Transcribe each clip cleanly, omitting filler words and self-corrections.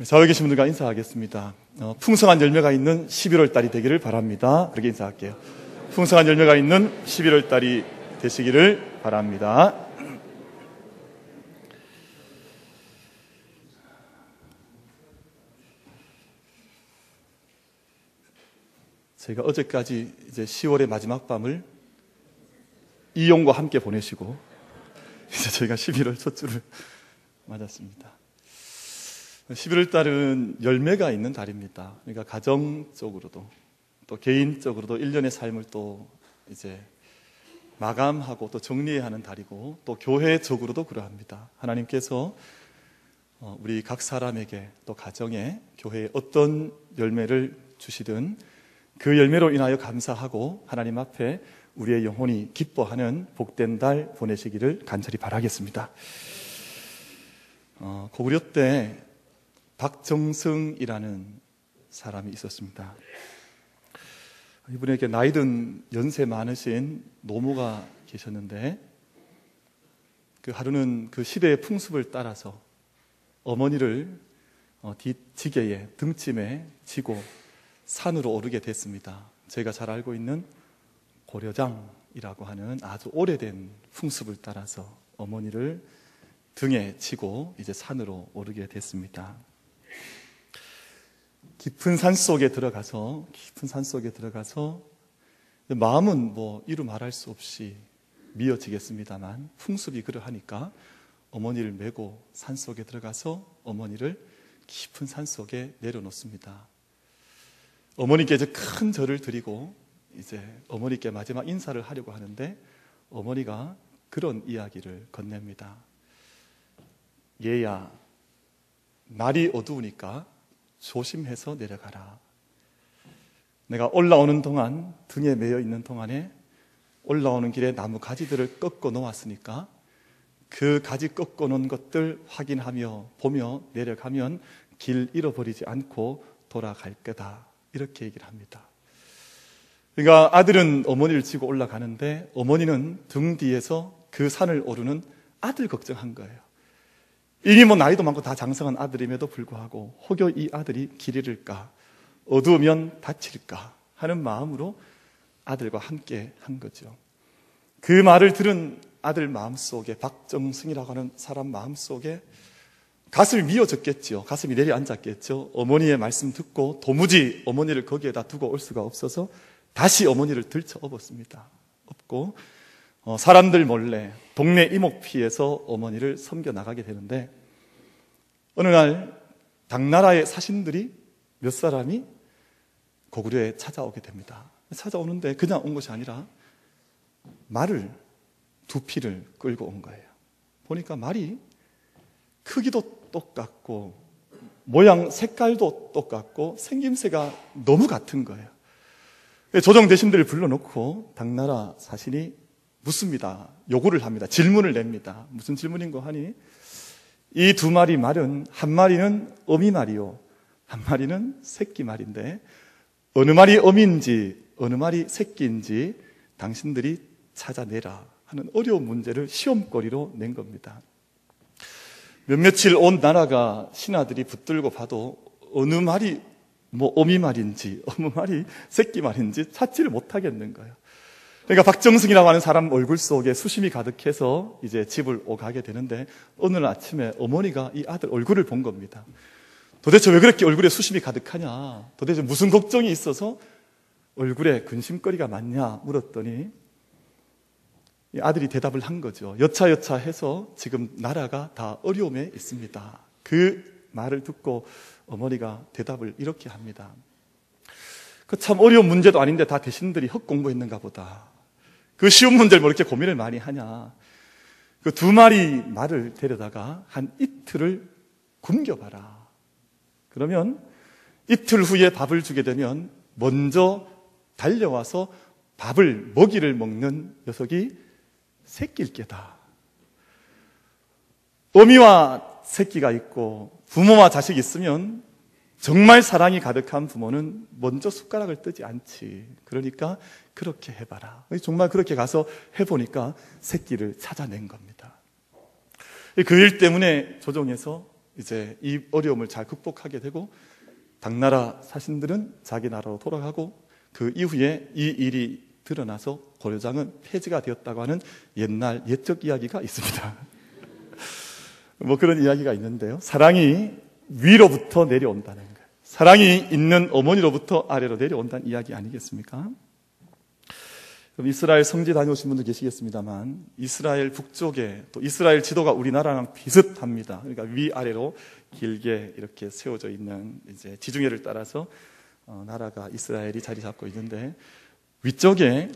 좌우에 계신 분들과 인사하겠습니다. 풍성한 열매가 있는 11월 달이 되기를 바랍니다. 그렇게 인사할게요. 풍성한 열매가 있는 11월 달이 되시기를 바랍니다. 저희가 어제까지 이제 10월의 마지막 밤을 이용과 함께 보내시고 이제 저희가 11월 첫 주를 맞았습니다. 11월 달은 열매가 있는 달입니다. 그러니까 가정적으로도 또 개인적으로도 1년의 삶을 또 이제 마감하고 또 정리해야 하는 달이고 또 교회적으로도 그러합니다. 하나님께서 우리 각 사람에게 또 가정에 교회에 어떤 열매를 주시든 그 열매로 인하여 감사하고 하나님 앞에 우리의 영혼이 기뻐하는 복된 달 보내시기를 간절히 바라겠습니다. 고구려 때 박정승이라는 사람이 있었습니다. 이분에게 나이든 연세 많으신 노모가 계셨는데 그 하루는 그 시대의 풍습을 따라서 어머니를 뒷지게에 등짐에 지고 산으로 오르게 됐습니다. 제가 잘 알고 있는 고려장이라고 하는 아주 오래된 풍습을 따라서 어머니를 등에 지고 이제 산으로 오르게 됐습니다. 깊은 산 속에 들어가서 마음은 뭐 이루 말할 수 없이 미어지겠습니다만 풍습이 그러하니까 어머니를 메고 산 속에 들어가서 어머니를 깊은 산 속에 내려놓습니다. 어머니께 이제 큰 절을 드리고 이제 어머니께 마지막 인사를 하려고 하는데 어머니가 그런 이야기를 건넵니다. 얘야, 날이 어두우니까 조심해서 내려가라. 내가 올라오는 동안 등에 매여 있는 동안에 올라오는 길에 나무 가지들을 꺾어 놓았으니까 그 가지 꺾어 놓은 것들 확인하며 보며 내려가면 길 잃어버리지 않고 돌아갈 거다. 이렇게 얘기를 합니다. 그러니까 아들은 어머니를 지고 올라가는데 어머니는 등 뒤에서 그 산을 오르는 아들 걱정한 거예요. 이미 뭐 나이도 많고 다 장성한 아들임에도 불구하고 혹여 이 아들이 길 잃을까, 어두우면 다칠까 하는 마음으로 아들과 함께 한 거죠. 그 말을 들은 아들 마음속에, 박정승이라고 하는 사람 마음속에 가슴이 미어졌겠죠. 가슴이 내려앉았겠죠. 어머니의 말씀 듣고 도무지 어머니를 거기에다 두고 올 수가 없어서 다시 어머니를 들쳐 업었습니다. 업고 사람들 몰래 동네 이목피에서 어머니를 섬겨 나가게 되는데 어느 날 당나라의 사신들이 몇 사람이 고구려에 찾아오게 됩니다. 찾아오는데 그냥 온 것이 아니라 말을 두 피를 끌고 온 거예요. 보니까 말이 크기도 똑같고 모양 색깔도 똑같고 생김새가 너무 같은 거예요. 조정 대신들을 불러놓고 당나라 사신이 묻습니다. 요구를 합니다. 질문을 냅니다. 무슨 질문인고 하니 이 두 마리 말은 한 마리는 어미 말이요 한 마리는 새끼 말인데 어느 말이 어미인지 어느 말이 새끼인지 당신들이 찾아내라 하는 어려운 문제를 시험거리로 낸 겁니다. 며칠 온 나라가 신하들이 붙들고 봐도 어느 말이 뭐 어미 말인지 어느 말이 새끼 말인지 찾지를 못하겠는 거예요. 그러니까 박정승이라고 하는 사람 얼굴 속에 수심이 가득해서 이제 집을 오가게 되는데 어느 날 아침에 어머니가 이 아들 얼굴을 본 겁니다. 도대체 왜 그렇게 얼굴에 수심이 가득하냐? 도대체 무슨 걱정이 있어서 얼굴에 근심거리가 많냐? 물었더니 이 아들이 대답을 한 거죠. 여차여차 해서 지금 나라가 다 어려움에 있습니다. 그 말을 듣고 어머니가 대답을 이렇게 합니다. 그 참 어려운 문제도 아닌데 다 대신들이 헛공부했는가 보다. 그 쉬운 문제를 뭐 이렇게 고민을 많이 하냐. 그 두 마리 말을 데려다가 한 이틀을 굶겨봐라. 그러면 이틀 후에 밥을 주게 되면 먼저 달려와서 밥을 먹이를 먹는 녀석이 새끼일 게다. 어미와 새끼가 있고 부모와 자식이 있으면 정말 사랑이 가득한 부모는 먼저 숟가락을 뜨지 않지. 그러니까 그렇게 해봐라. 정말 그렇게 가서 해보니까 새끼를 찾아낸 겁니다. 그 일 때문에 조정에서 이제 이 어려움을 잘 극복하게 되고 당나라 사신들은 자기 나라로 돌아가고 그 이후에 이 일이 드러나서 고려장은 폐지가 되었다고 하는 옛날 옛적 이야기가 있습니다. 뭐 그런 이야기가 있는데요. 사랑이 위로부터 내려온다는 거예요. 사랑이 있는 어머니로부터 아래로 내려온다는 이야기 아니겠습니까? 그럼 이스라엘 성지 다녀오신 분들 계시겠습니다만 이스라엘 북쪽에 또 이스라엘 지도가 우리나라랑 비슷합니다. 그러니까 위아래로 길게 이렇게 세워져 있는 이제 지중해를 따라서 나라가 이스라엘이 자리 잡고 있는데 위쪽에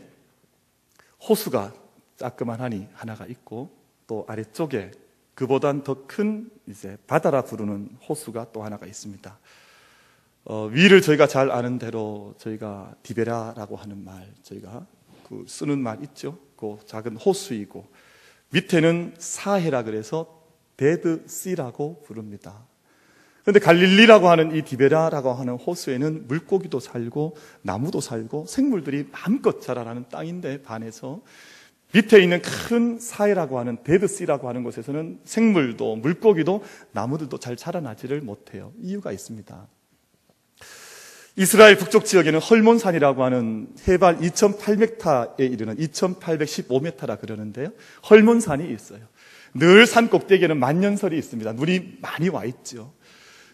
호수가 자그만하니 하나가 있고 또 아래쪽에 그보단 더 큰 이제 바다라 부르는 호수가 또 하나가 있습니다. 위를 저희가 잘 아는 대로 저희가 디베라라고 하는 말, 저희가 그 쓰는 말 있죠. 그 작은 호수이고 밑에는 사해라 그래서 데드시라고 부릅니다. 그런데 갈릴리라고 하는 이 디베라라고 하는 호수에는 물고기도 살고 나무도 살고 생물들이 마음껏 자라나는 땅인데 반해서 밑에 있는 큰 사해라고 하는 데드시라고 하는 곳에서는 생물도 물고기도 나무들도 잘 자라나지를 못해요. 이유가 있습니다. 이스라엘 북쪽 지역에는 헐몬산이라고 하는 해발 2800m에 이르는 2815m라 그러는데요. 헐몬산이 있어요. 늘 산 꼭대기에는 만년설이 있습니다. 눈이 많이 와 있죠.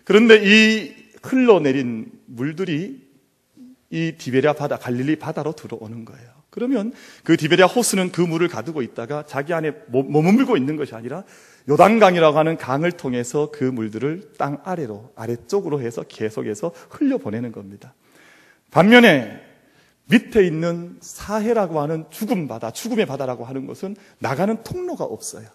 그런데 이 흘러내린 물들이 이 디베랴 바다, 갈릴리 바다로 들어오는 거예요. 그러면 그 디베랴 호수는 그 물을 가두고 있다가 자기 안에 머물고 있는 것이 아니라 요단강이라고 하는 강을 통해서 그 물들을 땅 아래로, 아래쪽으로 해서 계속해서 흘려보내는 겁니다. 반면에 밑에 있는 사해라고 하는 죽음 바다, 죽음의 바다라고 하는 것은 나가는 통로가 없어요.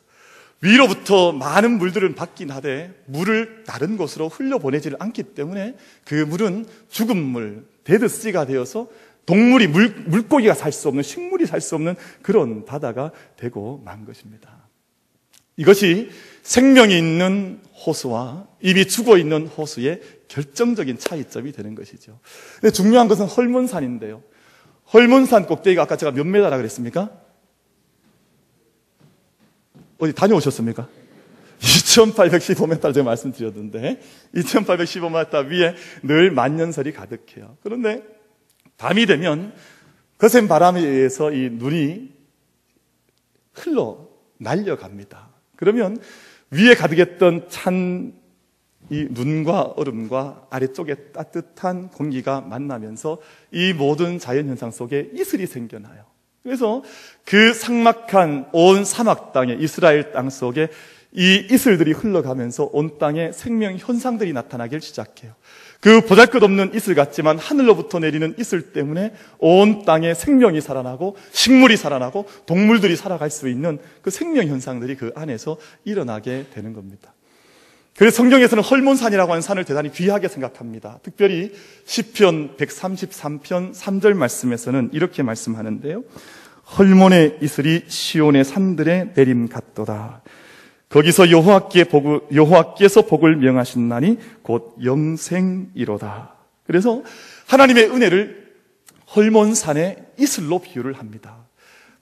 위로부터 많은 물들은 받긴 하되 물을 다른 곳으로 흘려보내지를 않기 때문에 그 물은 죽은 물, 데드시가 되어서 동물이, 물고기가 살 수 없는, 식물이 살 수 없는 그런 바다가 되고 만 것입니다. 이것이 생명이 있는 호수와 이미 죽어 있는 호수의 결정적인 차이점이 되는 것이죠. 근데 중요한 것은 헐몬산인데요. 헐몬산 꼭대기가 아까 제가 몇 메다라 그랬습니까? 어디 다녀오셨습니까? 2815m 제가 말씀드렸는데 2815m 위에 늘 만년설이 가득해요. 그런데 밤이 되면 거센 바람에 의해서 이 눈이 흘러 날려갑니다. 그러면 위에 가득했던 찬 이 눈과 얼음과 아래쪽에 따뜻한 공기가 만나면서 이 모든 자연현상 속에 이슬이 생겨나요. 그래서 그 삭막한 온 사막 땅에 이스라엘 땅 속에 이 이슬들이 흘러가면서 온 땅에 생명 현상들이 나타나길 시작해요. 그 보잘것없는 이슬 같지만 하늘로부터 내리는 이슬 때문에 온 땅에 생명이 살아나고 식물이 살아나고 동물들이 살아갈 수 있는 그 생명 현상들이 그 안에서 일어나게 되는 겁니다. 그래서 성경에서는 헐몬산이라고 하는 산을 대단히 귀하게 생각합니다. 특별히 시편 133편 3절 말씀에서는 이렇게 말씀하는데요. 헐몬의 이슬이 시온의 산들에 내림 같도다. 거기서 여호와께서 복을 명하신나니 곧 영생이로다. 그래서 하나님의 은혜를 헐몬산의 이슬로 비유를 합니다.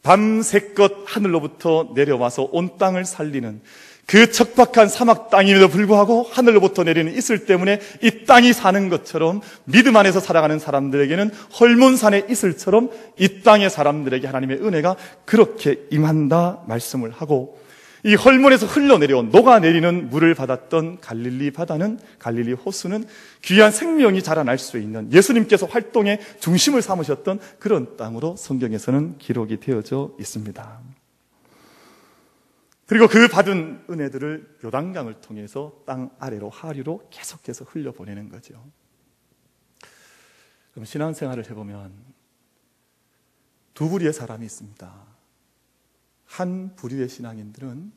밤새껏 하늘로부터 내려와서 온 땅을 살리는 그 척박한 사막 땅임에도 불구하고 하늘로부터 내리는 이슬 때문에 이 땅이 사는 것처럼 믿음 안에서 살아가는 사람들에게는 헐몬산의 이슬처럼 이 땅의 사람들에게 하나님의 은혜가 그렇게 임한다 말씀을 하고, 이 헐몬에서 흘러내려온 녹아내리는 물을 받았던 갈릴리 바다는, 갈릴리 호수는 귀한 생명이 자라날 수 있는 예수님께서 활동의 중심을 삼으셨던 그런 땅으로 성경에서는 기록이 되어져 있습니다. 그리고 그 받은 은혜들을 요단강을 통해서 땅 아래로 하류로 계속해서 흘려보내는 거죠. 그럼 신앙생활을 해보면 두 부류의 사람이 있습니다. 한 부류의 신앙인들은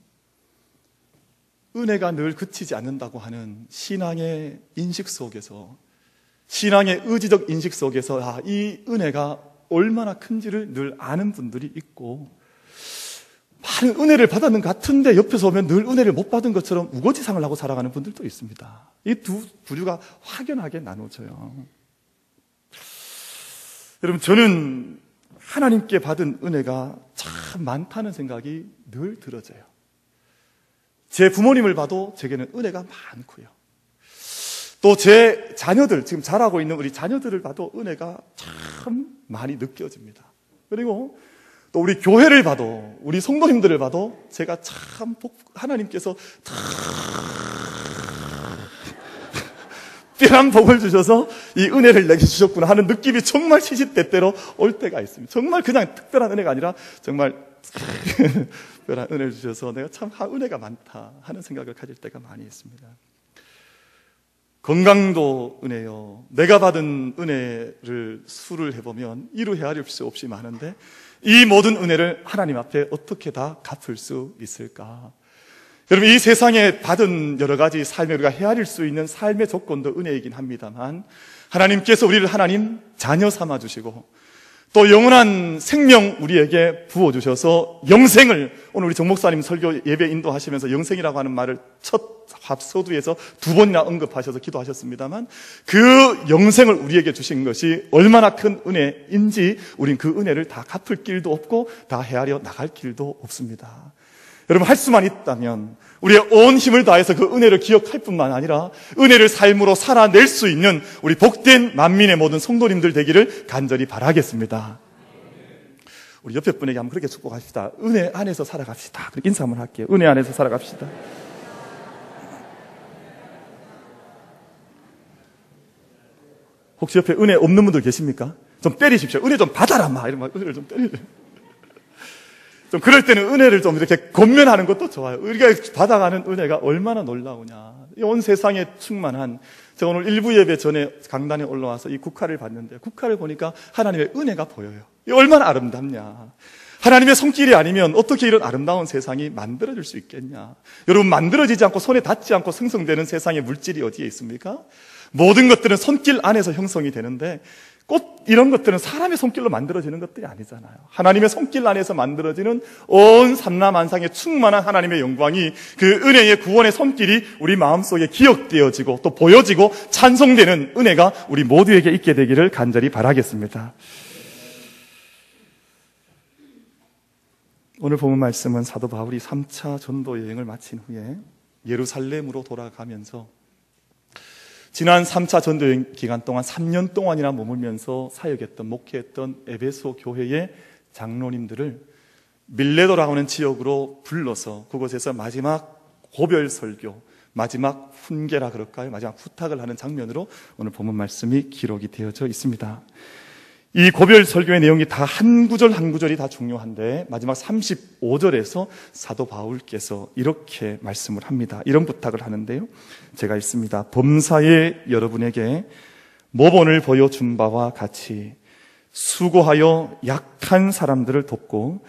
은혜가 늘 그치지 않는다고 하는 신앙의 인식 속에서, 신앙의 의지적 인식 속에서 이 은혜가 얼마나 큰지를 늘 아는 분들이 있고, 많은 은혜를 받았는 것 같은데 옆에서 오면 늘 은혜를 못 받은 것처럼 우거지상을 하고 살아가는 분들도 있습니다. 이 두 부류가 확연하게 나눠져요. 여러분, 저는 하나님께 받은 은혜가 참 많다는 생각이 늘 들어져요. 제 부모님을 봐도 제게는 은혜가 많고요. 또 제 자녀들, 지금 자라고 있는 우리 자녀들을 봐도 은혜가 참 많이 느껴집니다. 그리고 또 우리 교회를 봐도, 우리 성도님들을 봐도 제가 참 하나님께서 특별한 복을 주셔서 이 은혜를 내게 주셨구나 하는 느낌이 정말 시시때때로 올 때가 있습니다. 정말 그냥 특별한 은혜가 아니라 정말 특별한 은혜를 주셔서 내가 참 은혜가 많다 하는 생각을 가질 때가 많이 있습니다. 건강도 은혜요. 내가 받은 은혜를 수를 해보면 이루 헤아릴 수 없이 많은데 이 모든 은혜를 하나님 앞에 어떻게 다 갚을 수 있을까? 여러분, 이 세상에 받은 여러 가지 삶에 우리가 헤아릴 수 있는 삶의 조건도 은혜이긴 합니다만 하나님께서 우리를 하나님 자녀 삼아주시고 또 영원한 생명 우리에게 부어주셔서 영생을, 오늘 우리 정 목사님 설교 예배 인도하시면서 영생이라고 하는 말을 첫 합서두에서 2번이나 언급하셔서 기도하셨습니다만 그 영생을 우리에게 주신 것이 얼마나 큰 은혜인지 우린 그 은혜를 다 갚을 길도 없고 다 헤아려 나갈 길도 없습니다. 여러분, 할 수만 있다면 우리의 온 힘을 다해서 그 은혜를 기억할 뿐만 아니라 은혜를 삶으로 살아낼 수 있는 우리 복된 만민의 모든 성도님들 되기를 간절히 바라겠습니다. 우리 옆에 분에게 한번 그렇게 축복합시다. 은혜 안에서 살아갑시다. 그렇게 인사 한번 할게요. 은혜 안에서 살아갑시다. 혹시 옆에 은혜 없는 분들 계십니까? 좀 때리십시오. 은혜 좀 받아라, 마. 이런 말, 은혜를 좀 때리세요. 좀 그럴 때는 은혜를 좀 이렇게 권면하는 것도 좋아요. 우리가 받아가는 은혜가 얼마나 놀라우냐. 온 세상에 충만한, 제가 오늘 일부 예배 전에 강단에 올라와서 이 국화를 봤는데 국화를 보니까 하나님의 은혜가 보여요. 이 얼마나 아름답냐. 하나님의 손길이 아니면 어떻게 이런 아름다운 세상이 만들어질 수 있겠냐. 여러분, 만들어지지 않고 손에 닿지 않고 생성되는 세상에 물질이 어디에 있습니까? 모든 것들은 손길 안에서 형성이 되는데 꽃 이런 것들은 사람의 손길로 만들어지는 것들이 아니잖아요. 하나님의 손길 안에서 만들어지는 온 삼라만상의 충만한 하나님의 영광이, 그 은혜의 구원의 손길이 우리 마음속에 기억되어지고 또 보여지고 찬송되는 은혜가 우리 모두에게 있게 되기를 간절히 바라겠습니다. 오늘 본문 말씀은 사도 바울이 3차 전도 여행을 마친 후에 예루살렘으로 돌아가면서 지난 3차 전도여행 기간 동안 3년 동안이나 머물면서 사역했던, 목회했던 에베소 교회의 장로님들을 밀레도라고 하는 지역으로 불러서 그곳에서 마지막 고별 설교, 마지막 훈계라 그럴까요? 마지막 부탁을 하는 장면으로 오늘 본문 말씀이 기록이 되어져 있습니다. 이 고별 설교의 내용이 다 한 구절 한 구절이 다 중요한데 마지막 35절에서 사도 바울께서 이렇게 말씀을 합니다. 이런 부탁을 하는데요, 제가 읽습니다. 범사에 여러분에게 모본을 보여준 바와 같이 수고하여 약한 사람들을 돕고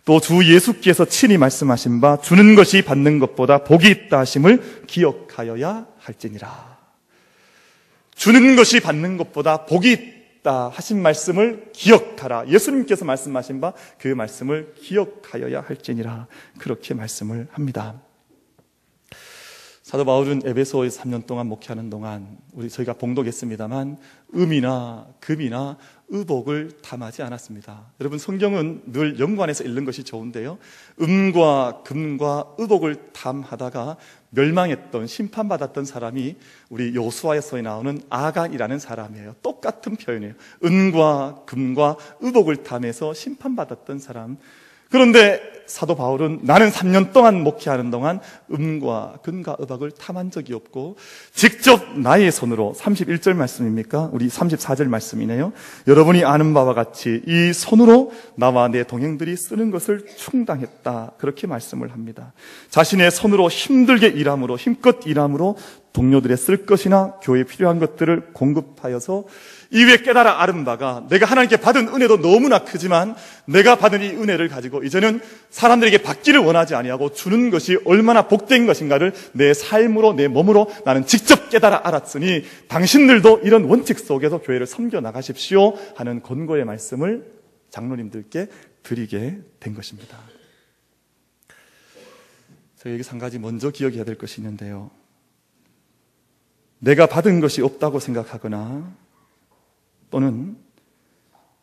또 주 예수께서 친히 말씀하신 바 주는 것이 받는 것보다 복이 있다 하심을 기억하여야 할지니라. 주는 것이 받는 것보다 복이 있다 하신 말씀을 기억하라. 예수님께서 말씀하신 바 그 말씀을 기억하여야 할지니라. 그렇게 말씀을 합니다. 사도 바울은 에베소에서 3년 동안 목회하는 동안 저희가 봉독했습니다만 음이나 금이나 의복을 탐하지 않았습니다. 여러분, 성경은 늘 연관해서 읽는 것이 좋은데요, 음과 금과 의복을 탐하다가 멸망했던, 심판받았던 사람이 우리 여호수아서에 나오는 아간이라는 사람이에요. 똑같은 표현이에요. 은과 금과 의복을 탐해서 심판받았던 사람. 그런데 사도 바울은 나는 3년 동안 목회하는 동안 음과 금과 의복을 탐한 적이 없고 직접 나의 손으로, 31절 말씀입니까? 우리 34절 말씀이네요. 여러분이 아는 바와 같이 이 손으로 나와 내 동행들이 쓰는 것을 충당했다. 그렇게 말씀을 합니다. 자신의 손으로 힘들게 일함으로, 힘껏 일함으로 동료들의 쓸 것이나 교회에 필요한 것들을 공급하여서 이후에 깨달아 아는 바가, 내가 하나님께 받은 은혜도 너무나 크지만 내가 받은 이 은혜를 가지고 이제는 사람들에게 받기를 원하지 아니하고 주는 것이 얼마나 복된 것인가를 내 삶으로, 내 몸으로 나는 직접 깨달아 알았으니 당신들도 이런 원칙 속에서 교회를 섬겨 나가십시오 하는 권고의 말씀을 장로님들께 드리게 된 것입니다. 제가 여기서 한 가지 먼저 기억해야 될 것이 있는데요, 내가 받은 것이 없다고 생각하거나 또는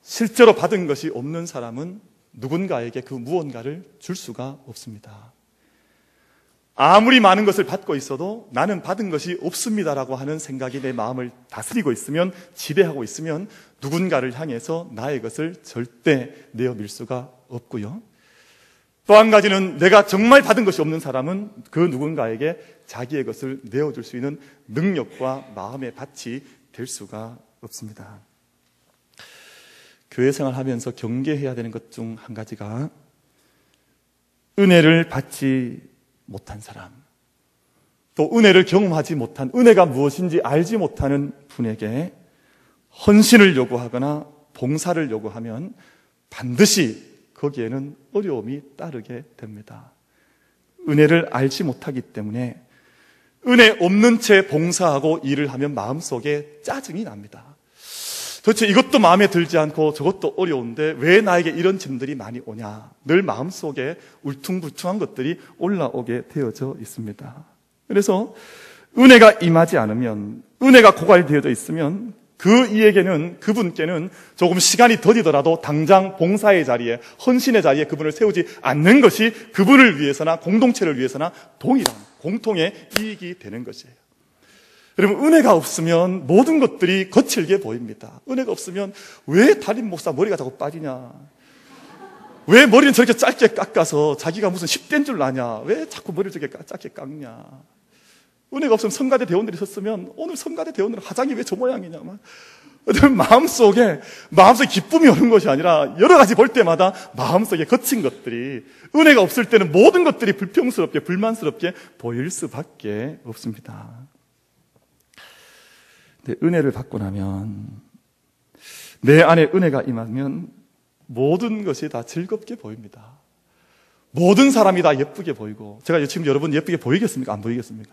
실제로 받은 것이 없는 사람은 누군가에게 그 무언가를 줄 수가 없습니다. 아무리 많은 것을 받고 있어도 나는 받은 것이 없습니다라고 하는 생각이 내 마음을 다스리고 있으면, 지배하고 있으면 누군가를 향해서 나의 것을 절대 내어밀 수가 없고요. 또 한 가지는 내가 정말 받은 것이 없는 사람은 그 누군가에게 자기의 것을 내어줄 수 있는 능력과 마음의 밭이 될 수가 없습니다. 교회 생활하면서 경계해야 되는 것 중 한 가지가, 은혜를 받지 못한 사람, 또 은혜를 경험하지 못한, 은혜가 무엇인지 알지 못하는 분에게 헌신을 요구하거나 봉사를 요구하면 반드시 거기에는 어려움이 따르게 됩니다. 은혜를 알지 못하기 때문에 은혜 없는 채 봉사하고 일을 하면 마음속에 짜증이 납니다. 도대체 이것도 마음에 들지 않고 저것도 어려운데 왜 나에게 이런 짐들이 많이 오냐, 늘 마음속에 울퉁불퉁한 것들이 올라오게 되어져 있습니다. 그래서 은혜가 임하지 않으면, 은혜가 고갈되어져 있으면 그분께는 조금 시간이 더디더라도 당장 봉사의 자리에, 헌신의 자리에 그분을 세우지 않는 것이 그분을 위해서나 공동체를 위해서나 동일한 공통의 이익이 되는 것이에요. 여러분, 은혜가 없으면 모든 것들이 거칠게 보입니다. 은혜가 없으면 왜 담임 목사 머리가 자꾸 빠지냐, 왜 머리는 저렇게 짧게 깎아서 자기가 무슨 10대인 줄 아냐, 왜 자꾸 머리를 저렇게 짧게 깎냐. 은혜가 없으면 성가대 대원들이 섰으면 오늘 성가대 대원들 화장이 왜 저 모양이냐, 마음속에 기쁨이 오는 것이 아니라 여러 가지 볼 때마다 마음속에 거친 것들이, 은혜가 없을 때는 모든 것들이 불평스럽게 불만스럽게 보일 수밖에 없습니다. 근데 은혜를 받고 나면, 내 안에 은혜가 임하면 모든 것이 다 즐겁게 보입니다. 모든 사람이 다 예쁘게 보이고, 제가 지금 여러분 예쁘게 보이겠습니까? 안 보이겠습니까?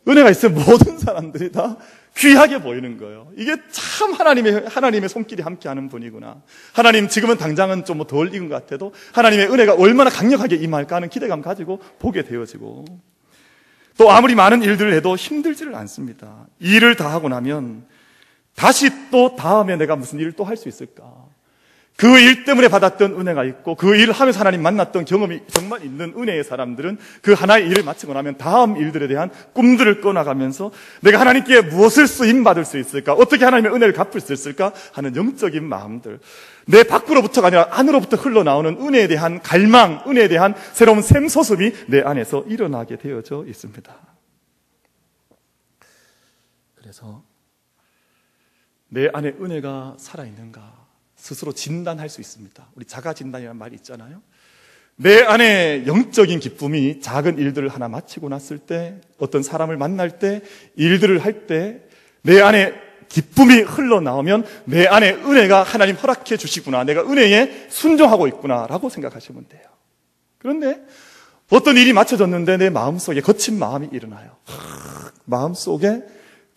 은혜가 있으면 모든 사람들이 다 귀하게 보이는 거예요. 이게 참 하나님의 손길이 함께하는 분이구나. 하나님 지금은 당장은 좀 덜 익은 것 같아도 하나님의 은혜가 얼마나 강력하게 임할까 하는 기대감 가지고 보게 되어지고, 또 아무리 많은 일들을 해도 힘들지를 않습니다. 일을 다 하고 나면 다시 또 다음에 내가 무슨 일을 또 할 수 있을까? 그 일 때문에 받았던 은혜가 있고, 그 일을 하면서 하나님 만났던 경험이 정말 있는 은혜의 사람들은 그 하나의 일을 마치고 나면 다음 일들에 대한 꿈들을 꺼나가면서 내가 하나님께 무엇을 쓰임받을 수 있을까, 어떻게 하나님의 은혜를 갚을 수 있을까 하는 영적인 마음들, 내 밖으로부터가 아니라 안으로부터 흘러나오는 은혜에 대한 갈망, 은혜에 대한 새로운 샘솟음이 내 안에서 일어나게 되어져 있습니다. 그래서 내 안에 은혜가 살아있는가 스스로 진단할 수 있습니다. 우리 자가진단이라는 말이 있잖아요. 내 안에 영적인 기쁨이 작은 일들을 하나 마치고 났을 때, 어떤 사람을 만날 때, 일들을 할 때 내 안에 기쁨이 흘러나오면 내 안에 은혜가 하나님 허락해 주시구나, 내가 은혜에 순종하고 있구나 라고 생각하시면 돼요. 그런데 어떤 일이 맞춰졌는데 내 마음속에 거친 마음이 일어나요. 마음속에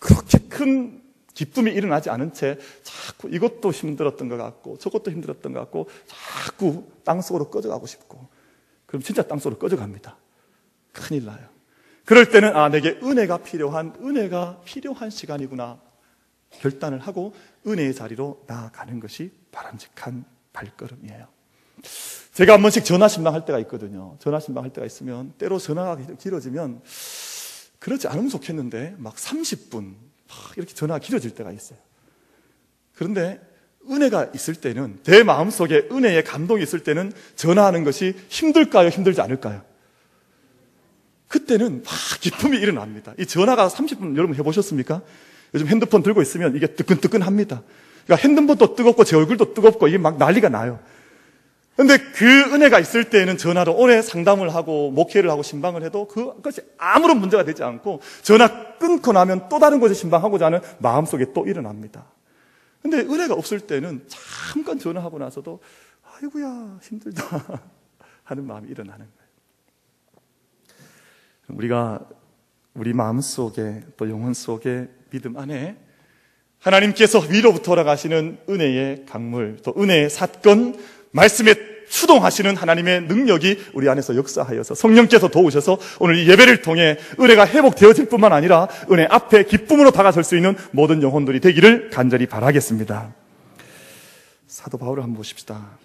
그렇게 큰 기쁨이 일어나지 않은 채 자꾸 이것도 힘들었던 것 같고 저것도 힘들었던 것 같고 자꾸 땅속으로 꺼져가고 싶고, 그럼 진짜 땅속으로 꺼져갑니다. 큰일 나요. 그럴 때는 내게 은혜가 필요한 시간이구나 결단을 하고 은혜의 자리로 나아가는 것이 바람직한 발걸음이에요. 제가 한 번씩 전화 신방할 때가 있거든요. 전화 신방할 때가 있으면 때로 전화가 길어지면 그렇지 않으면 좋겠는데 막 30분 이렇게 전화가 길어질 때가 있어요. 그런데 은혜가 있을 때는, 내 마음속에 은혜의 감동이 있을 때는 전화하는 것이 힘들까요? 힘들지 않을까요? 그때는 막 기쁨이 일어납니다. 이 전화가 30분 여러분 해보셨습니까? 요즘 핸드폰 들고 있으면 이게 뜨끈뜨끈합니다. 그러니까 핸드폰도 뜨겁고 제 얼굴도 뜨겁고 이게 막 난리가 나요. 그런데 그 은혜가 있을 때에는 전화로 오래 상담을 하고 목회를 하고 신방을 해도 그것이 아무런 문제가 되지 않고, 전화 끊고 나면 또 다른 곳에 신방하고자 하는 마음속에 또 일어납니다. 그런데 은혜가 없을 때는 잠깐 전화하고 나서도 아이고야 힘들다 하는 마음이 일어나는 거예요. 우리가 우리 마음속에 또 영혼 속에 믿음 안에 하나님께서 위로부터 돌아가시는 은혜의 강물, 또 은혜의 사건, 말씀에 추동하시는 하나님의 능력이 우리 안에서 역사하여서 성령께서 도우셔서 오늘 이 예배를 통해 은혜가 회복되어질 뿐만 아니라 은혜 앞에 기쁨으로 다가설 수 있는 모든 영혼들이 되기를 간절히 바라겠습니다. 사도 바울을 한번 보십시다.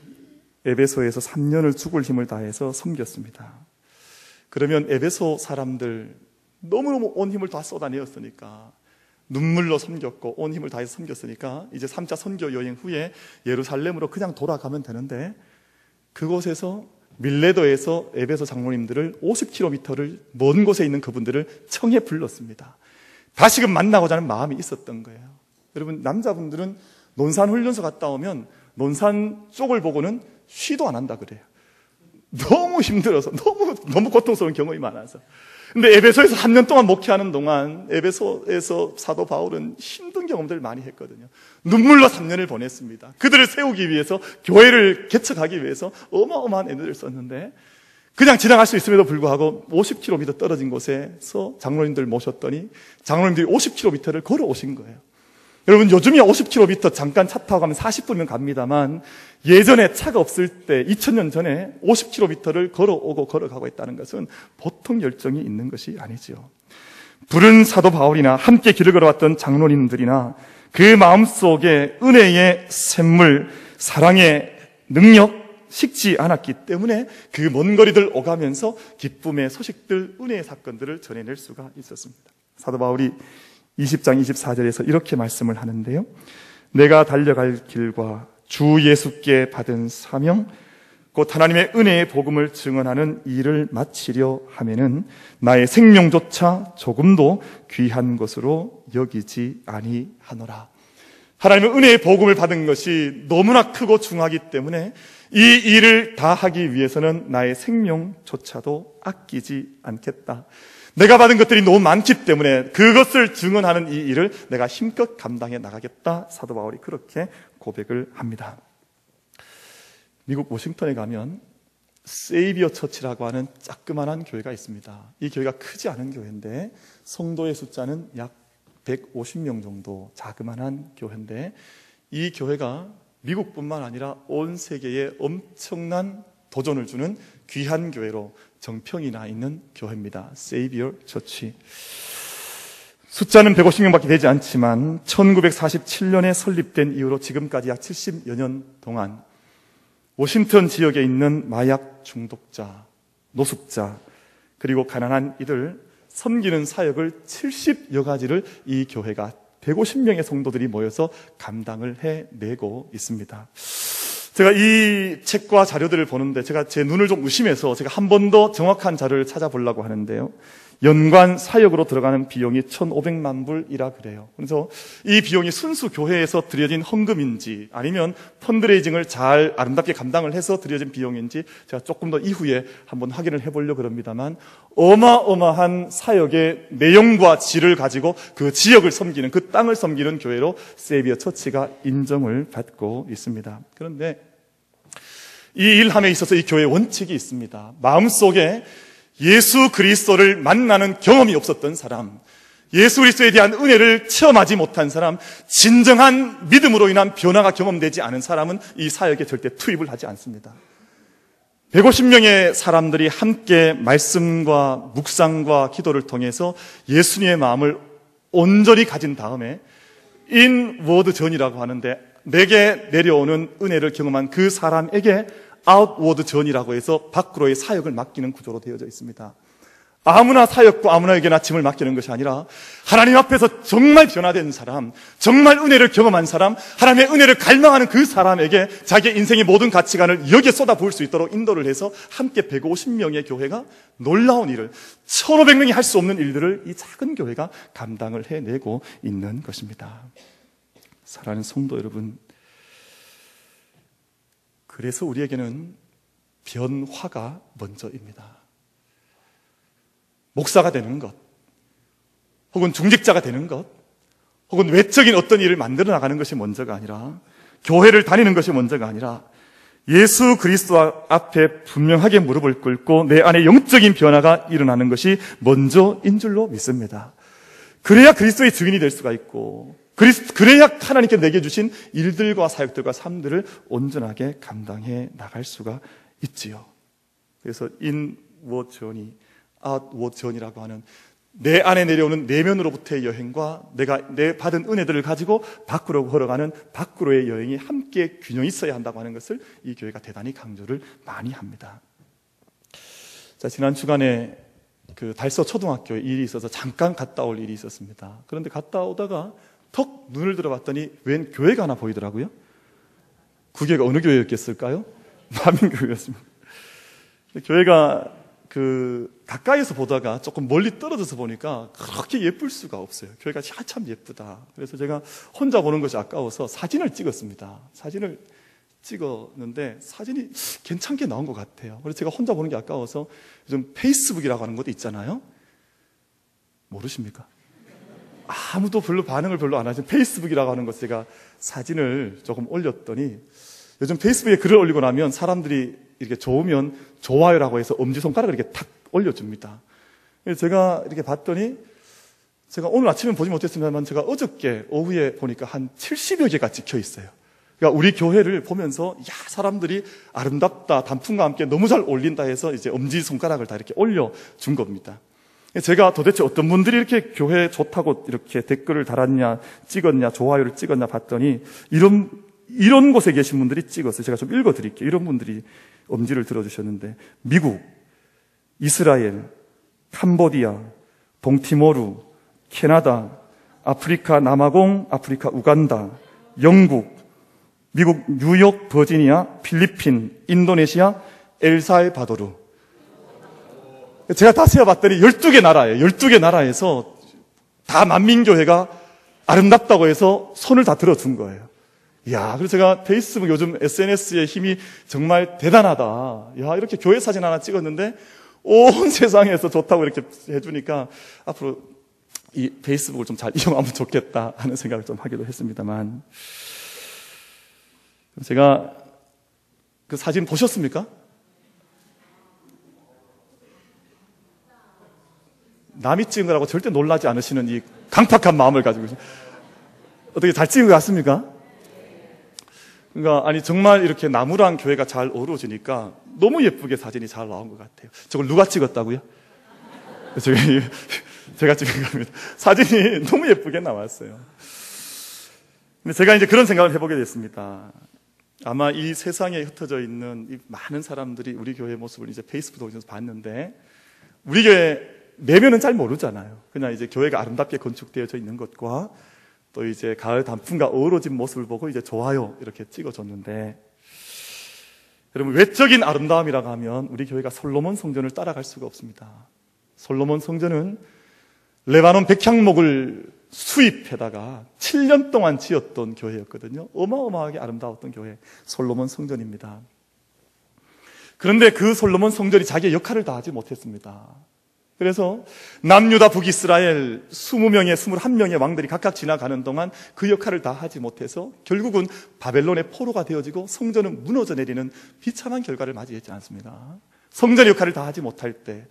에베소에서 3년을 죽을 힘을 다해서 섬겼습니다. 그러면 에베소 사람들 너무너무 온 힘을 다 쏟아내었으니까, 눈물로 섬겼고 온 힘을 다해서 섬겼으니까 이제 3차 선교 여행 후에 예루살렘으로 그냥 돌아가면 되는데, 그곳에서 밀레도에서 에베소 장로님들을 50km를 먼 곳에 있는 그분들을 청해 불렀습니다. 다시금 만나고자 하는 마음이 있었던 거예요. 여러분, 남자분들은 논산 훈련소 갔다 오면 논산 쪽을 보고는 쉬도 안 한다 그래요. 너무 힘들어서, 너무 고통스러운 경험이 많아서. 근데 에베소에서 한 년 동안 목회하는 동안 에베소에서 사도 바울은 힘든 경험들을 많이 했거든요. 눈물로 3년을 보냈습니다. 그들을 세우기 위해서, 교회를 개척하기 위해서 어마어마한 에너지를 썼는데, 그냥 지나갈 수 있음에도 불구하고 50km 떨어진 곳에서 장로님들 모셨더니 장로님들이 50km를 걸어오신 거예요. 여러분, 요즘이야 50km 잠깐 차 타고 가면 40분이면 갑니다만, 예전에 차가 없을 때 2000년 전에 50km를 걸어오고 걸어가고 있다는 것은 보통 열정이 있는 것이 아니죠. 부른 사도 바울이나 함께 길을 걸어왔던 장로님들이나 그 마음속에 은혜의 샘물, 사랑의 능력 식지 않았기 때문에 그 먼 거리들 오가면서 기쁨의 소식들, 은혜의 사건들을 전해낼 수가 있었습니다. 사도 바울이 20장 24절에서 이렇게 말씀을 하는데요. 내가 달려갈 길과 주 예수께 받은 사명, 곧 하나님의 은혜의 복음을 증언하는 일을 마치려 하면은 나의 생명조차 조금도 귀한 것으로 여기지 아니하노라. 하나님의 은혜의 복음을 받은 것이 너무나 크고 중하기 때문에 이 일을 다 하기 위해서는 나의 생명조차도 아끼지 않겠다. 내가 받은 것들이 너무 많기 때문에 그것을 증언하는 이 일을 내가 힘껏 감당해 나가겠다. 사도 바울이 그렇게 고백을 합니다. 미국 워싱턴에 가면 세이비어 처치라고 하는 자그마한 교회가 있습니다. 이 교회가 크지 않은 교회인데 성도의 숫자는 약 150명 정도 자그마한 교회인데, 이 교회가 미국뿐만 아니라 온 세계에 엄청난 도전을 주는 귀한 교회로 정평이 나 있는 교회입니다. 세이비어 처치. 숫자는 150명밖에 되지 않지만 1947년에 설립된 이후로 지금까지 약 70여 년 동안 워싱턴 지역에 있는 마약 중독자, 노숙자, 그리고 가난한 이들 섬기는 사역을 70여 가지를 이 교회가 150명의 성도들이 모여서 감당을 해내고 있습니다. 제가 이 책과 자료들을 보는데 제가 제 눈을 좀 의심해서 제가 한 번 더 정확한 자료를 찾아보려고 하는데요. 연간 사역으로 들어가는 비용이 1,500만 불이라 그래요. 그래서 이 비용이 순수 교회에서 드려진 헌금인지 아니면 펀드레이징을 잘 아름답게 감당을 해서 드려진 비용인지 제가 조금 더 이후에 한번 확인을 해보려고 합니다만, 어마어마한 사역의 내용과 질을 가지고 그 지역을 섬기는, 그 땅을 섬기는 교회로 세이비어 처치가 인정을 받고 있습니다. 그런데 이 일함에 있어서 이 교회의 원칙이 있습니다. 마음속에 예수 그리스도를 만나는 경험이 없었던 사람, 예수 그리스도에 대한 은혜를 체험하지 못한 사람, 진정한 믿음으로 인한 변화가 경험되지 않은 사람은 이 사역에 절대 투입을 하지 않습니다. 150명의 사람들이 함께 말씀과 묵상과 기도를 통해서 예수님의 마음을 온전히 가진 다음에 인워드 전이라고 하는데, 내게 내려오는 은혜를 경험한 그 사람에게 아웃워드 전이라고 해서 밖으로의 사역을 맡기는 구조로 되어져 있습니다. 아무나 사역과 아무나에게나 짐을 맡기는 것이 아니라 하나님 앞에서 정말 변화된 사람, 정말 은혜를 경험한 사람, 하나님의 은혜를 갈망하는 그 사람에게 자기의 인생의 모든 가치관을 여기에 쏟아부을 수 있도록 인도를 해서 함께 150명의 교회가 놀라운 일을, 1,500명이 할 수 없는 일들을 이 작은 교회가 감당을 해내고 있는 것입니다. 사랑하는 성도 여러분, 그래서 우리에게는 변화가 먼저입니다. 목사가 되는 것, 혹은 중직자가 되는 것, 혹은 외적인 어떤 일을 만들어 나가는 것이 먼저가 아니라, 교회를 다니는 것이 먼저가 아니라 예수 그리스도 앞에 분명하게 무릎을 꿇고 내 안에 영적인 변화가 일어나는 것이 먼저인 줄로 믿습니다. 그래야 그리스도의 증인이 될 수가 있고, 그래야 하나님께 내게 주신 일들과 사역들과 삶들을 온전하게 감당해 나갈 수가 있지요. 그래서 인워드 전이, 아웃워드 전이라고 하는 내 안에 내려오는 내면으로부터의 여행과 내 받은 은혜들을 가지고 밖으로 걸어가는 밖으로의 여행이 함께 균형이 있어야 한다고 하는 것을 이 교회가 대단히 강조를 많이 합니다. 자, 지난 주간에 그 달서 초등학교에 일이 있어서 잠깐 갔다 올 일이 있었습니다. 그런데 갔다 오다가 턱 눈을 들어봤더니 웬 교회가 하나 보이더라고요. 그 교회가 어느 교회였겠을까요? 만민교회였습니다. 교회가 가까이서 보다가 조금 멀리 떨어져서 보니까 그렇게 예쁠 수가 없어요. 교회가 참 예쁘다. 그래서 제가 혼자 보는 것이 아까워서 사진을 찍었습니다. 사진을 찍었는데 사진이 괜찮게 나온 것 같아요. 그래서 제가 혼자 보는 게 아까워서 요즘 페이스북이라고 하는 것도 있잖아요. 모르십니까? 아무도 별로 반응을 별로 안 하시는 페이스북이라고 하는 것, 제가 사진을 조금 올렸더니 요즘 페이스북에 글을 올리고 나면 사람들이 이렇게 좋으면 좋아요라고 해서 엄지손가락을 이렇게 탁 올려줍니다. 그래서 제가 이렇게 봤더니, 제가 오늘 아침엔 보지 못했습니다만 제가 어저께 오후에 보니까 한 70여 개가 찍혀 있어요. 그러니까 우리 교회를 보면서 사람들이 아름답다, 단풍과 함께 너무 잘 어울린다 해서 이제 엄지손가락을 다 이렇게 올려준 겁니다. 제가 도대체 어떤 분들이 이렇게 교회 좋다고 이렇게 댓글을 달았냐, 찍었냐, 좋아요를 찍었냐 봤더니 이런 곳에 계신 분들이 찍었어요. 제가 좀 읽어드릴게요. 이런 분들이 엄지를 들어주셨는데, 미국, 이스라엘, 캄보디아, 동티모르, 캐나다, 아프리카 남아공, 아프리카 우간다, 영국, 미국 뉴욕, 버지니아, 필리핀, 인도네시아, 엘살바도르. 제가 다 세어봤더니 12개 나라예요. 12개 나라에서 다 만민교회가 아름답다고 해서 손을 다 들어준 거예요. 이야, 그래서 제가 페이스북, 요즘 SNS의 힘이 정말 대단하다. 이렇게 교회 사진 하나 찍었는데 온 세상에서 좋다고 이렇게 해주니까 앞으로 이 페이스북을 좀 잘 이용하면 좋겠다 하는 생각을 좀 하기도 했습니다만, 제가 그 사진 보셨습니까? 남이 찍은 거라고 절대 놀라지 않으시는 이 강팍한 마음을 가지고 어떻게 잘 찍은 것 같습니까? 그러니까 아니 정말 이렇게 나무랑 교회가 잘 어우러지니까 너무 예쁘게 사진이 잘 나온 것 같아요. 저걸 누가 찍었다고요? 제가 찍은 겁니다. 사진이 너무 예쁘게 나왔어요. 근데 제가 이제 그런 생각을 해보게 됐습니다. 아마 이 세상에 흩어져 있는 이 많은 사람들이 우리 교회 모습을 이제 페이스북에서 봤는데, 우리 교회 내면은 잘 모르잖아요. 그냥 이제 교회가 아름답게 건축되어져 있는 것과 또 이제 가을 단풍과 어우러진 모습을 보고 이제 좋아요 이렇게 찍어줬는데, 여러분, 외적인 아름다움이라고 하면 우리 교회가 솔로몬 성전을 따라갈 수가 없습니다. 솔로몬 성전은 레바논 백향목을 수입해다가 7년 동안 지었던 교회였거든요. 어마어마하게 아름다웠던 교회, 솔로몬 성전입니다. 그런데 그 솔로몬 성전이 자기의 역할을 다하지 못했습니다. 그래서 남유다 북이스라엘 20명의 21명의 왕들이 각각 지나가는 동안 그 역할을 다 하지 못해서 결국은 바벨론의 포로가 되어지고 성전은 무너져 내리는 비참한 결과를 맞이했지 않습니까? 성전의 역할을 다 하지 못할 때,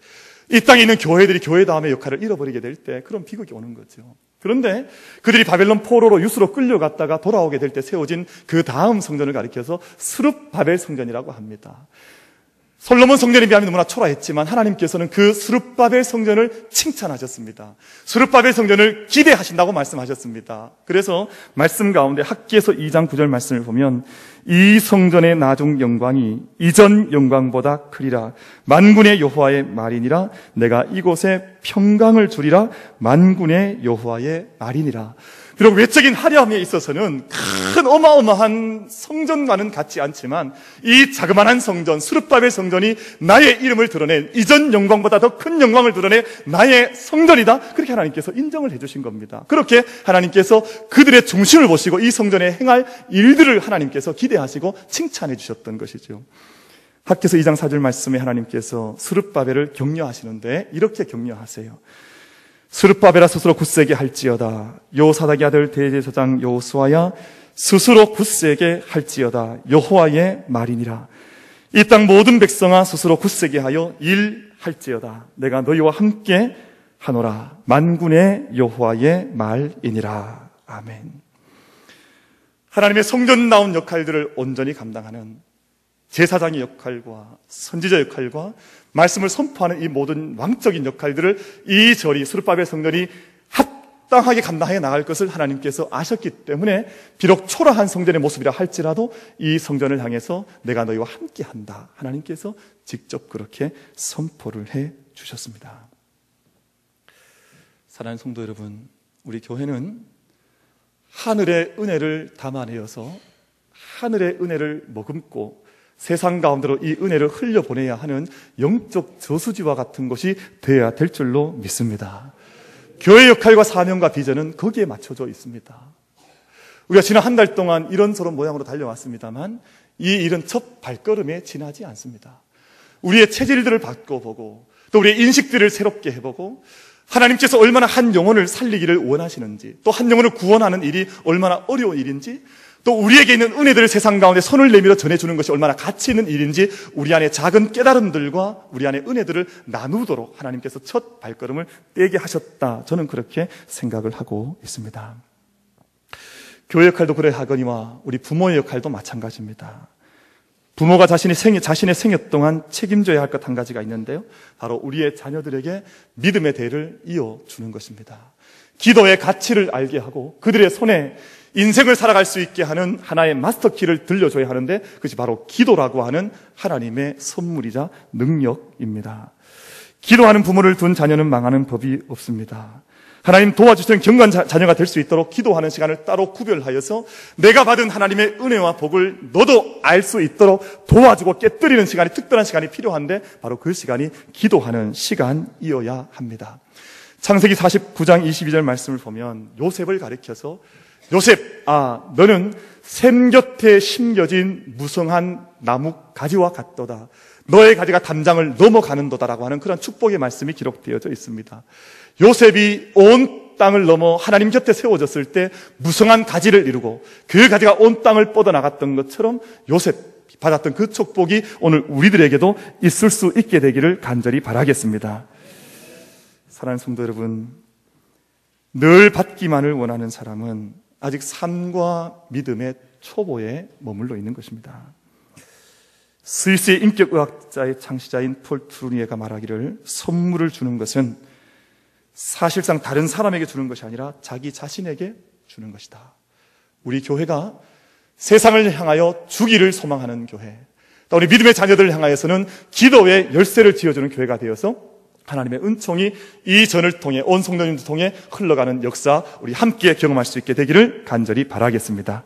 이 땅에 있는 교회들이 교회 다음의 역할을 잃어버리게 될 때 그런 비극이 오는 거죠. 그런데 그들이 바벨론 포로로 유수로 끌려갔다가 돌아오게 될 때 세워진 그 다음 성전을 가리켜서 스룹바벨 성전이라고 합니다. 솔로몬 성전에 비하면 너무나 초라했지만 하나님께서는 그 스룹바벨 성전을 칭찬하셨습니다. 스룹바벨 성전을 기대하신다고 말씀하셨습니다. 그래서 말씀 가운데 학기에서 2장 9절 말씀을 보면, 이 성전의 나중 영광이 이전 영광보다 크리라. 만군의 여호와의 말이니라. 내가 이곳에 평강을 주리라. 만군의 여호와의 말이니라. 비록 외적인 화려함에 있어서는 큰 어마어마한 성전과는 같지 않지만, 이 자그마한 성전, 스룹바벨 성전이 나의 이름을 드러낸, 이전 영광보다 더 큰 영광을 드러낸 나의 성전이다. 그렇게 하나님께서 인정을 해주신 겁니다. 그렇게 하나님께서 그들의 중심을 보시고 이 성전에 행할 일들을 하나님께서 기대하시고 칭찬해 주셨던 것이죠. 학기에서 2장 4절 말씀에 하나님께서 스룹바벨을 격려하시는데 이렇게 격려하세요. 스룹바벨아 스스로 굳세게 할지어다. 요사닥의 아들 대제사장 여호수아야 스스로 굳세게 할지어다. 여호와의 말이니라. 이 땅 모든 백성아 스스로 굳세게 하여 일할지어다. 내가 너희와 함께 하노라. 만군의 여호와의 말이니라. 아멘. 하나님의 성전다운 역할들을 온전히 감당하는 제사장의 역할과 선지자 역할과 말씀을 선포하는 이 모든 왕적인 역할들을 이 절이, 스룹바벨 성전이 합당하게 감당해 나갈 것을 하나님께서 아셨기 때문에 비록 초라한 성전의 모습이라 할지라도 이 성전을 향해서 내가 너희와 함께한다. 하나님께서 직접 그렇게 선포를 해 주셨습니다. 사랑하는 성도 여러분, 우리 교회는 하늘의 은혜를 담아내어서 하늘의 은혜를 머금고 세상 가운데로 이 은혜를 흘려보내야 하는 영적 저수지와 같은 것이 되어야 될 줄로 믿습니다. 교회 역할과 사명과 비전은 거기에 맞춰져 있습니다. 우리가 지난 한 달 동안 이런저런 모양으로 달려왔습니다만 이 일은 첫 발걸음에 지나지 않습니다. 우리의 체질들을 바꿔보고 또 우리의 인식들을 새롭게 해보고 하나님께서 얼마나 한 영혼을 살리기를 원하시는지, 또 한 영혼을 구원하는 일이 얼마나 어려운 일인지, 또 우리에게 있는 은혜들을 세상 가운데 손을 내밀어 전해주는 것이 얼마나 가치 있는 일인지 우리 안에 작은 깨달음들과 우리 안에 은혜들을 나누도록 하나님께서 첫 발걸음을 떼게 하셨다. 저는 그렇게 생각을 하고 있습니다. 교회 역할도 그래 하거니와 우리 부모의 역할도 마찬가지입니다. 부모가 자신의 생애 동안 책임져야 할 것 한 가지가 있는데요, 바로 우리의 자녀들에게 믿음의 대를 이어주는 것입니다. 기도의 가치를 알게 하고 그들의 손에 인생을 살아갈 수 있게 하는 하나의 마스터키를 들려줘야 하는데 그것이 바로 기도라고 하는 하나님의 선물이자 능력입니다. 기도하는 부모를 둔 자녀는 망하는 법이 없습니다. 하나님 도와주시는 경건 자녀가 될 수 있도록 기도하는 시간을 따로 구별하여서 내가 받은 하나님의 은혜와 복을 너도 알 수 있도록 도와주고 깨뜨리는 시간이, 특별한 시간이 필요한데 바로 그 시간이 기도하는 시간이어야 합니다. 창세기 49장 22절 말씀을 보면 요셉을 가리켜서 요셉, 너는 샘 곁에 심겨진 무성한 나무 가지와 같도다. 너의 가지가 담장을 넘어가는도다라고 하는 그런 축복의 말씀이 기록되어져 있습니다. 요셉이 온 땅을 넘어 하나님 곁에 세워졌을 때 무성한 가지를 이루고 그 가지가 온 땅을 뻗어나갔던 것처럼 요셉 받았던 그 축복이 오늘 우리들에게도 있을 수 있게 되기를 간절히 바라겠습니다. 사랑하는 성도 여러분, 늘 받기만을 원하는 사람은 아직 삶과 믿음의 초보에 머물러 있는 것입니다. 스위스의 인격의학자의 창시자인 폴 트루니에가 말하기를 선물을 주는 것은 사실상 다른 사람에게 주는 것이 아니라 자기 자신에게 주는 것이다. 우리 교회가 세상을 향하여 주기를 소망하는 교회, 또 우리 믿음의 자녀들을 향하여서는 기도의 열쇠를 지어주는 교회가 되어서 하나님의 은총이 이 전을 통해 온 성도님들 통해 흘러가는 역사 우리 함께 경험할 수 있게 되기를 간절히 바라겠습니다.